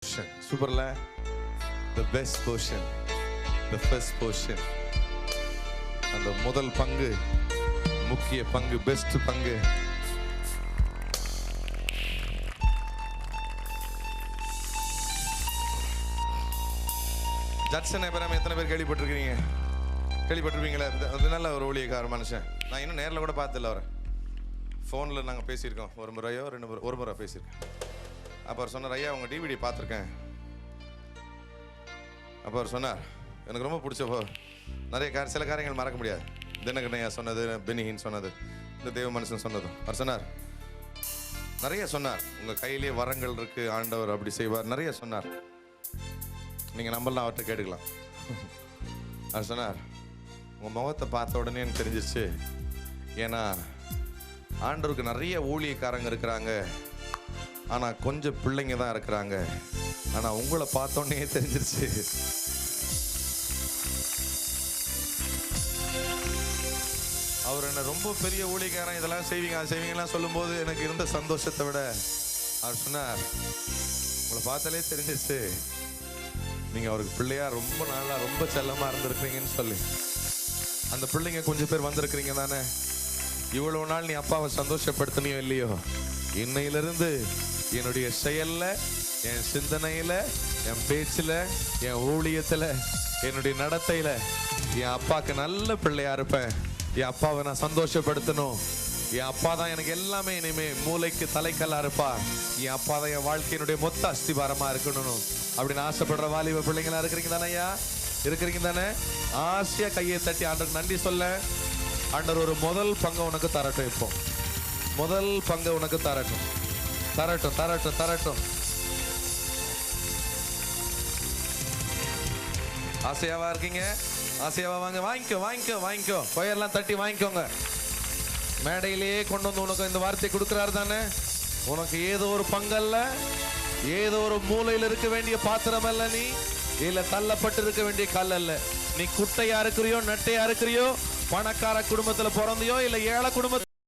சூப்பர்ல. the best portion, the first portion. அந்த முதல் பங்கு, முக்கிய பங்கு, பெஸ்ட் பங்கு. ஜட்சன் எபிரகாம் எத்தனை பேர் கேள்விப்பட்டிருக்கீங்க? கேள்விப்பட்டிருப்பீங்களா? அது நல்ல ஒரு ஊழியக்கார மனுஷன். நான் இன்னும் நேரில் கூட பார்த்ததில்ல அவரை. ஃபோனில் நாங்கள் பேசியிருக்கோம், ஒரு முறையோ ஒரு முறை பேசியிருக்கேன். அப்போ அவர் சொன்னார், ஐயா உங்கள் டிவிடி பார்த்துருக்கேன். அப்போ அவர் சொன்னார், எனக்கு ரொம்ப பிடிச்சப்போ நிறைய சில காரியங்கள் மறக்க முடியாது. தினகரனையா சொன்னது, பெனிஹின் சொன்னது, இந்த தேவ மனுஷன் சொன்னதும் அவர் சொன்னார். நிறைய சொன்னார், உங்கள் கையிலேயே வரங்கள் இருக்குது, ஆண்டவர் அப்படி செய்வார், நிறைய சொன்னார். நீங்கள் நம்பலாம், அவர்கிட்ட கேட்டுக்கலாம். அவர் சொன்னார், உங்கள் முகத்தை பார்த்த உடனே எனக்கு தெரிஞ்சிருச்சு. ஏன்னா ஆண்டவருக்கு நிறைய ஊழியக்காரங்க இருக்கிறாங்க, ஆனால் கொஞ்சம் பிள்ளைங்க தான் இருக்கிறாங்க. ஆனால் உங்களை பார்த்தோன்னே தெரிஞ்சிருச்சு. அவர் என்ன ரொம்ப பெரிய ஊழியக்காரன், இதெல்லாம் செய்வீங்க அது செய்வீங்கலாம் சொல்லும்போது எனக்கு இருந்த சந்தோஷத்தை விட அவர் சொன்னார், உங்களை பார்த்தாலே தெரிஞ்சிருச்சு நீங்கள் அவருக்கு பிள்ளையா ரொம்ப நாளாக ரொம்ப செல்லமாக இருந்திருக்கிறீங்கன்னு சொல்லி. அந்த பிள்ளைங்க கொஞ்சம் பேர் வந்திருக்கிறீங்க தானே. இவ்வளவு நாள் நீ அப்பாவை சந்தோஷப்படுத்தினியோ இல்லையோ, இன்னையிலிருந்து என்னுடைய செயல்ல, என் சிந்தனையில, என் பேச்சுல, என் ஊழியத்துல, என்னுடைய நடத்தையில என் அப்பாவுக்கு நல்ல பிள்ளையா இருப்பேன். என் அப்பாவை நான் சந்தோஷப்படுத்தணும். என் அப்பா தான் எனக்கு எல்லாமே. இனிமே மூளைக்கு தலைக்கல்லா இருப்பா. என் அப்பா தான் என் வாழ்க்கையினுடைய மொத்த அஸ்திபாரமா இருக்கணும் அப்படின்னு ஆசைப்படுற வாலிப பிள்ளைங்களா இருக்கிறீங்க தானே? ஐயா இருக்கிறீங்க தானே? ஆசையா கையை தட்டி ஆண்டவர் நன்றி சொல்ல. ஆண்டவர் ஒரு முதல் பங்கை உனக்கு தரட்டும். இப்போ முதல் பங்கை உனக்கு தரட்டும், தரட்டும், தரட்டும், தரட்டும். ஆசையாவா இருக்கீங்க? ஆசையாவா? வாங்க, வாங்கிக்கோ, வாங்கிக்கோ, வாங்கிக்கோ. கொயர்லாம் தட்டி வாங்கிக்கோங்க. மேடையிலேயே கொண்டு வந்து உனக்கு இந்த வார்த்தை கொடுக்கிறாரு தானே. உனக்கு ஏதோ ஒரு பங்கல்ல, ஏதோ ஒரு மூலையில் இருக்க வேண்டிய பாத்திரம் அல்ல நீ, இல்ல தள்ளப்பட்டு இருக்க வேண்டிய கல் அல்ல. நீ குட்டையா இருக்கிறியோ, நட்டையா இருக்கிறியோ, பணக்கார குடும்பத்துல பிறந்தியோ இல்ல ஏழை குடும்பத்துல